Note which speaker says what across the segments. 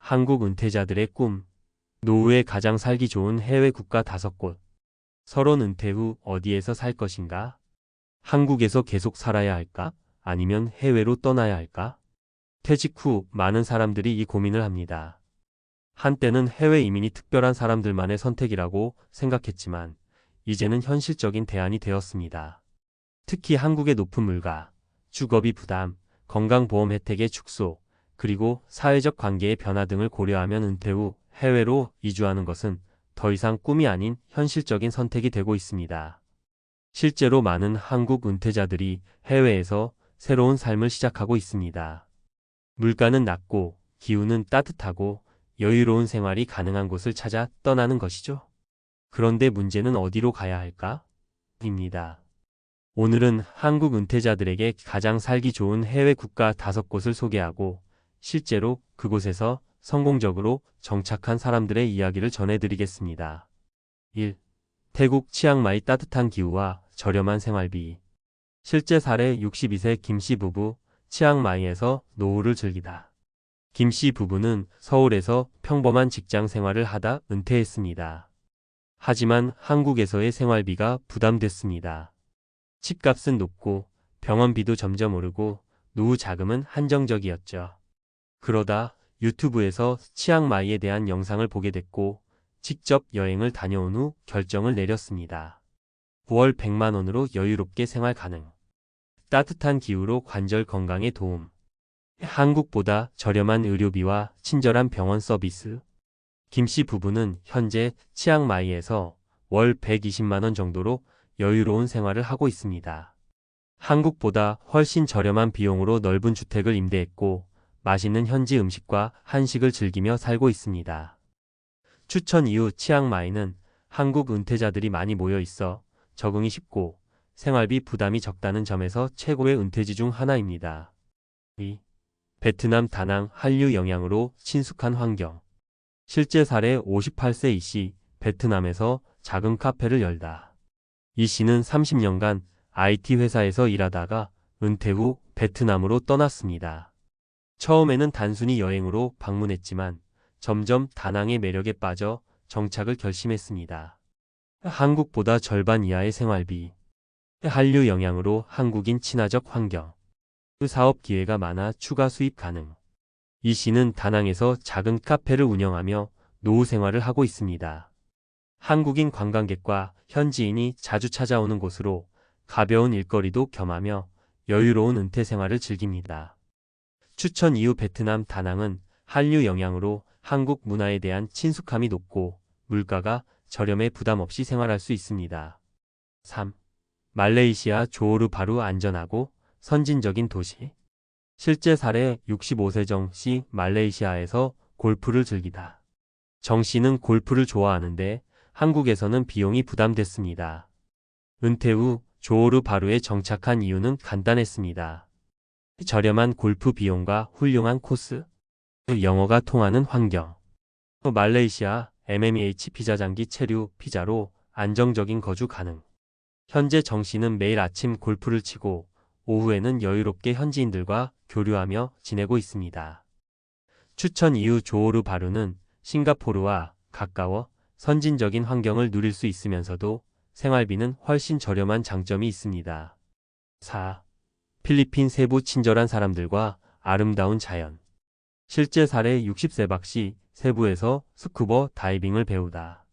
Speaker 1: 한국 은퇴자들의 꿈. 노후에 가장 살기 좋은 해외 국가 5곳. 서론 은퇴 후 어디에서 살 것인가? 한국에서 계속 살아야 할까? 아니면 해외로 떠나야 할까? 퇴직 후 많은 사람들이 이 고민을 합니다. 한때는 해외 이민이 특별한 사람들만의 선택이라고 생각했지만 이제는 현실적인 대안이 되었습니다. 특히 한국의 높은 물가, 주거비 부담, 건강보험 혜택의 축소, 그리고 사회적 관계의 변화 등을 고려하면 은퇴 후 해외로 이주하는 것은 더 이상 꿈이 아닌 현실적인 선택이 되고 있습니다. 실제로 많은 한국 은퇴자들이 해외에서 새로운 삶을 시작하고 있습니다. 물가는 낮고 기후는 따뜻하고 여유로운 생활이 가능한 곳을 찾아 떠나는 것이죠. 그런데 문제는 어디로 가야 할까? 입니다. 오늘은 한국 은퇴자들에게 가장 살기 좋은 해외 국가 5곳을 소개하고 실제로 그곳에서 성공적으로 정착한 사람들의 이야기를 전해드리겠습니다. 1. 태국 치앙마이. 따뜻한 기후와 저렴한 생활비. 실제 사례. 62세 김씨 부부. 치앙마이에서 노후를 즐기다. 김씨 부부는 서울에서 평범한 직장 생활을 하다 은퇴했습니다. 하지만 한국에서의 생활비가 부담됐습니다. 집값은 높고 병원비도 점점 오르고 노후 자금은 한정적이었죠. 그러다 유튜브에서 치앙마이에 대한 영상을 보게 됐고 직접 여행을 다녀온 후 결정을 내렸습니다. 9월 100만 원으로 여유롭게 생활 가능. 따뜻한 기후로 관절 건강에 도움. 한국보다 저렴한 의료비와 친절한 병원 서비스. 김씨 부부는 현재 치앙마이에서 월 120만 원 정도로 여유로운 생활을 하고 있습니다. 한국보다 훨씬 저렴한 비용으로 넓은 주택을 임대했고 맛있는 현지 음식과 한식을 즐기며 살고 있습니다. 추천 이유. 치앙마이는 한국 은퇴자들이 많이 모여 있어 적응이 쉽고 생활비 부담이 적다는 점에서 최고의 은퇴지 중 하나입니다. 2. 베트남 다낭. 한류 영향으로 친숙한 환경. 실제 사례. 58세 이씨. 베트남에서 작은 카페를 열다. 이 씨는 30년간 IT 회사에서 일하다가 은퇴 후 베트남으로 떠났습니다. 처음에는 단순히 여행으로 방문했지만 점점 다낭의 매력에 빠져 정착을 결심했습니다. 한국보다 절반 이하의 생활비. 한류 영향으로 한국인 친화적 환경. 사업 기회가 많아 추가 수입 가능. 이 씨는 다낭에서 작은 카페를 운영하며 노후 생활을 하고 있습니다. 한국인 관광객과 현지인이 자주 찾아오는 곳으로 가벼운 일거리도 겸하며 여유로운 은퇴 생활을 즐깁니다. 추천 이유. 베트남 다낭은 한류 영향으로 한국 문화에 대한 친숙함이 높고 물가가 저렴해 부담 없이 생활할 수 있습니다. 3. 말레이시아. 조호르 바루. 안전하고 선진적인 도시. 실제 사례. 65세 정 씨. 말레이시아에서 골프를 즐기다. 정 씨는 골프를 좋아하는데 한국에서는 비용이 부담됐습니다. 은퇴 후 조호르 바루에 정착한 이유는 간단했습니다. 저렴한 골프 비용과 훌륭한 코스, 영어가 통하는 환경. 말레이시아. MMEH 피자 장기 체류 피자로 안정적인 거주 가능. 현재 정 씨는 매일 아침 골프를 치고 오후에는 여유롭게 현지인들과 교류하며 지내고 있습니다. 추천 이유. 조호르 바루는 싱가포르와 가까워 선진적인 환경을 누릴 수 있으면서도 생활비는 훨씬 저렴한 장점이 있습니다. 4. 필리핀 세부. 친절한 사람들과 아름다운 자연. 실제 사례. 60세 박 씨. 세부에서 스쿠버 다이빙을 배우다.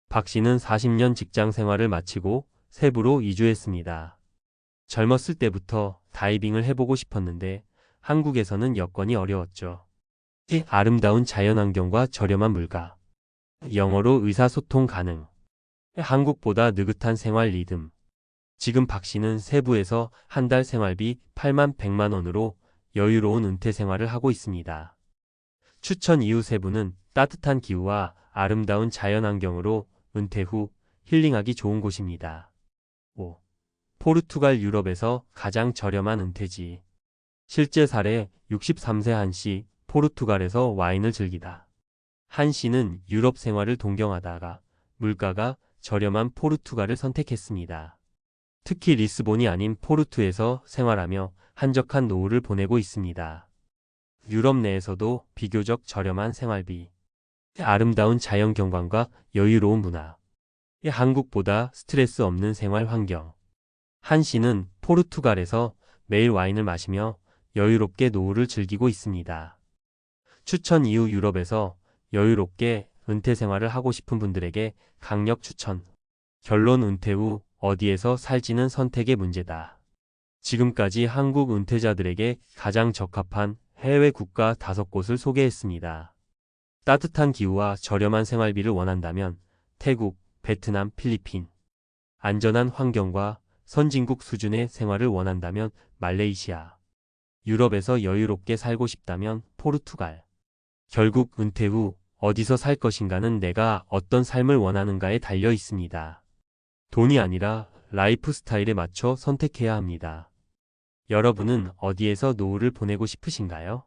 Speaker 1: 박 씨는 40년 직장 생활을 마치고 세부로 이주했습니다. 젊었을 때부터 다이빙을 해보고 싶었는데 한국에서는 여건이 어려웠죠. 아름다운 자연환경과 저렴한 물가. 영어로 의사소통 가능. 한국보다 느긋한 생활 리듬. 지금 박 씨는 세부에서 한 달 생활비 8만 100만 원으로 여유로운 은퇴 생활을 하고 있습니다. 추천 이유. 세부는 따뜻한 기후와 아름다운 자연환경으로 은퇴 후 힐링하기 좋은 곳입니다. 5. 포르투갈. 유럽에서 가장 저렴한 은퇴지. 실제 사례. 63세 한 씨. 포르투갈에서 와인을 즐기다. 한 씨는 유럽 생활을 동경하다가 물가가 저렴한 포르투갈을 선택했습니다. 특히 리스본이 아닌 포르투에서 생활하며 한적한 노후를 보내고 있습니다. 유럽 내에서도 비교적 저렴한 생활비, 아름다운 자연 경관과 여유로운 문화, 한국보다 스트레스 없는 생활 환경. 한 씨는 포르투갈에서 매일 와인을 마시며 여유롭게 노후를 즐기고 있습니다. 추천 이후 유럽에서 여유롭게 은퇴 생활을 하고 싶은 분들에게 강력 추천. 결론 은퇴 후 어디에서 살지는 선택의 문제다. 지금까지 한국 은퇴자들에게 가장 적합한 해외 국가 5곳을 소개했습니다. 따뜻한 기후와 저렴한 생활비를 원한다면 태국, 베트남, 필리핀. 안전한 환경과 선진국 수준의 생활을 원한다면 말레이시아. 유럽에서 여유롭게 살고 싶다면 포르투갈. 결국 은퇴 후 어디서 살 것인가는 내가 어떤 삶을 원하는가에 달려 있습니다. 돈이 아니라 라이프 스타일에 맞춰 선택해야 합니다. 여러분은 어디에서 노후를 보내고 싶으신가요?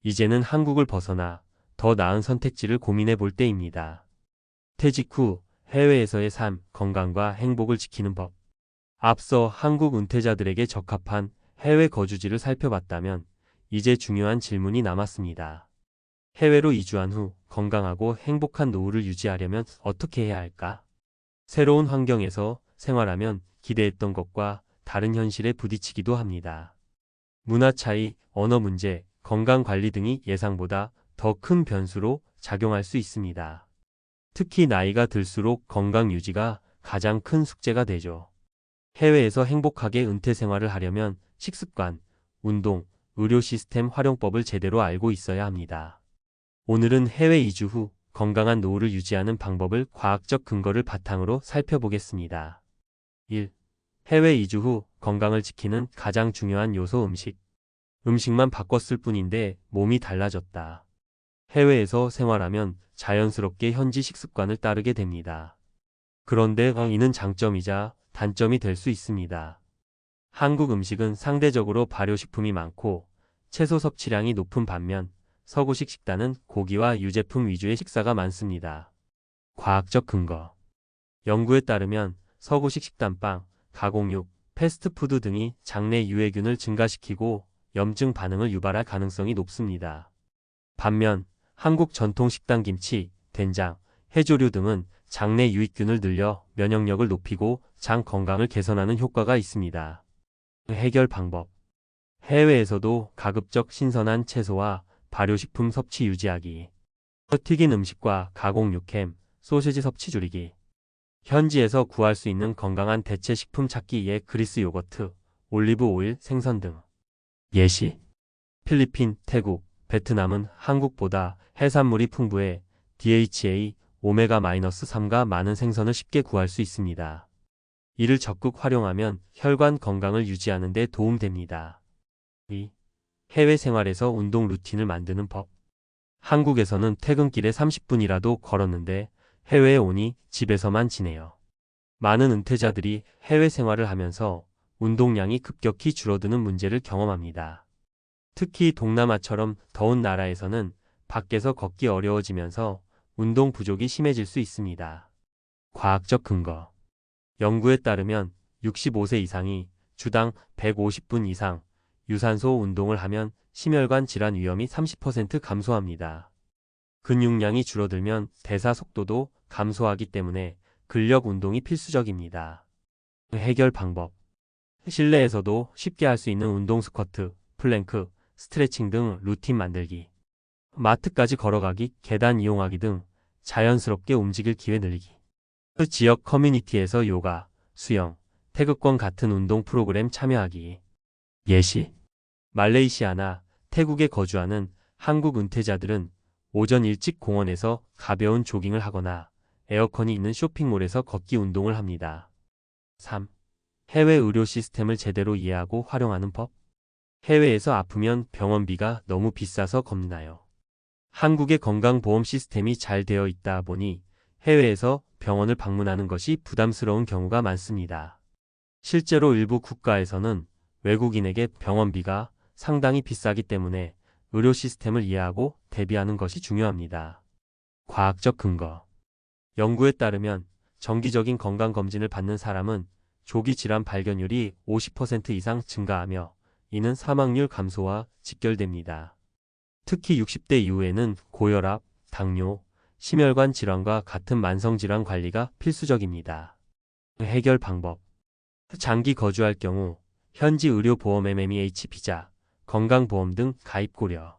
Speaker 1: 이제는 한국을 벗어나 더 나은 선택지를 고민해 볼 때입니다. 퇴직 후 해외에서의 삶, 건강과 행복을 지키는 법. 앞서 한국 은퇴자들에게 적합한 해외 거주지를 살펴봤다면 이제 중요한 질문이 남았습니다. 해외로 이주한 후 건강하고 행복한 노후를 유지하려면 어떻게 해야 할까? 새로운 환경에서 생활하면 기대했던 것과 다른 현실에 부딪히기도 합니다. 문화 차이, 언어 문제, 건강 관리 등이 예상보다 더 큰 변수로 작용할 수 있습니다. 특히 나이가 들수록 건강 유지가 가장 큰 숙제가 되죠. 해외에서 행복하게 은퇴 생활을 하려면 식습관, 운동, 의료 시스템 활용법을 제대로 알고 있어야 합니다. 오늘은 해외 이주 후 건강한 노후를 유지하는 방법을 과학적 근거를 바탕으로 살펴보겠습니다. 1. 해외 이주 후 건강을 지키는 가장 중요한 요소 음식. 음식만 바꿨을 뿐인데 몸이 달라졌다. 해외에서 생활하면 자연스럽게 현지 식습관을 따르게 됩니다. 그런데 이는 장점이자 단점이 될 수 있습니다. 한국 음식은 상대적으로 발효식품이 많고 채소 섭취량이 높은 반면 서구식 식단은 고기와 유제품 위주의 식사가 많습니다. 과학적 근거. 연구에 따르면 서구식 식단빵, 가공육, 패스트푸드 등이 장내 유해균을 증가시키고 염증 반응을 유발할 가능성이 높습니다. 반면 한국 전통 식단 김치, 된장, 해조류 등은 장내 유익균을 늘려 면역력을 높이고 장 건강을 개선하는 효과가 있습니다. 해결 방법. 해외에서도 가급적 신선한 채소와 발효식품 섭취 유지하기. 튀긴 음식과 가공 육햄, 소시지 섭취 줄이기. 현지에서 구할 수 있는 건강한 대체 식품 찾기에 그리스 요거트, 올리브 오일, 생선 등. 예시. 필리핀, 태국, 베트남은 한국보다 해산물이 풍부해 DHA, 오메가-3가 많은 생선을 쉽게 구할 수 있습니다. 이를 적극 활용하면 혈관 건강을 유지하는 데 도움됩니다. 2. 해외 생활에서 운동 루틴을 만드는 법. 한국에서는 퇴근길에 30분이라도 걸었는데 해외에 오니 집에서만 지내요. 많은 은퇴자들이 해외 생활을 하면서 운동량이 급격히 줄어드는 문제를 경험합니다. 특히 동남아처럼 더운 나라에서는 밖에서 걷기 어려워지면서 운동 부족이 심해질 수 있습니다. 과학적 근거. 연구에 따르면 65세 이상이 주당 150분 이상 유산소 운동을 하면 심혈관 질환 위험이 30% 감소합니다. 근육량이 줄어들면 대사 속도도 감소하기 때문에 근력 운동이 필수적입니다. 해결 방법. 실내에서도 쉽게 할 수 있는 운동 스쿼트, 플랭크, 스트레칭 등 루틴 만들기. 마트까지 걸어가기, 계단 이용하기 등 자연스럽게 움직일 기회 늘리기. 지역 커뮤니티에서 요가, 수영, 태극권 같은 운동 프로그램 참여하기. 예시. 말레이시아나 태국에 거주하는 한국 은퇴자들은 오전 일찍 공원에서 가벼운 조깅을 하거나 에어컨이 있는 쇼핑몰에서 걷기 운동을 합니다. 3. 해외 의료 시스템을 제대로 이해하고 활용하는 법. 해외에서 아프면 병원비가 너무 비싸서 겁나요. 한국의 건강보험 시스템이 잘 되어 있다 보니 해외에서 병원을 방문하는 것이 부담스러운 경우가 많습니다. 실제로 일부 국가에서는 외국인에게 병원비가 상당히 비싸기 때문에 의료 시스템을 이해하고 대비하는 것이 중요합니다. 과학적 근거. 연구에 따르면 정기적인 건강검진을 받는 사람은 조기 질환 발견율이 50% 이상 증가하며 이는 사망률 감소와 직결됩니다. 특히 60대 이후에는 고혈압, 당뇨, 심혈관 질환과 같은 만성질환 관리가 필수적입니다. 해결 방법. 장기 거주할 경우 현지 의료보험 MMEH 비자, 건강보험 등 가입 고려.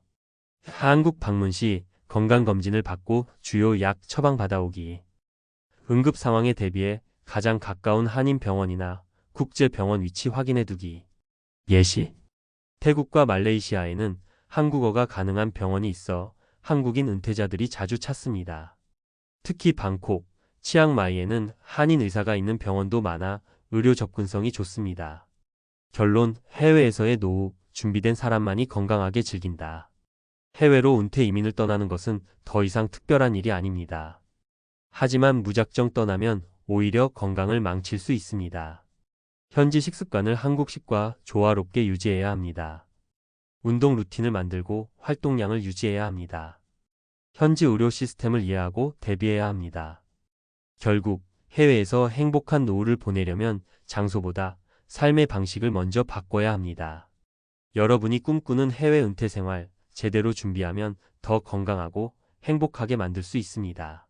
Speaker 1: 한국 방문 시 건강검진을 받고 주요 약 처방 받아오기. 응급 상황에 대비해 가장 가까운 한인병원이나 국제병원 위치 확인해 두기. 예시. 태국과 말레이시아에는 한국어가 가능한 병원이 있어 한국인 은퇴자들이 자주 찾습니다. 특히 방콕, 치앙마이에는 한인 의사가 있는 병원도 많아 의료 접근성이 좋습니다. 결론, 해외에서의 노후, 준비된 사람만이 건강하게 즐긴다. 해외로 은퇴 이민을 떠나는 것은 더 이상 특별한 일이 아닙니다. 하지만 무작정 떠나면 오히려 건강을 망칠 수 있습니다. 현지 식습관을 한국식과 조화롭게 유지해야 합니다. 운동 루틴을 만들고 활동량을 유지해야 합니다. 현지 의료 시스템을 이해하고 대비해야 합니다. 결국 해외에서 행복한 노후를 보내려면 장소보다 삶의 방식을 먼저 바꿔야 합니다. 여러분이 꿈꾸는 해외 은퇴 생활 제대로 준비하면 더 건강하고 행복하게 만들 수 있습니다.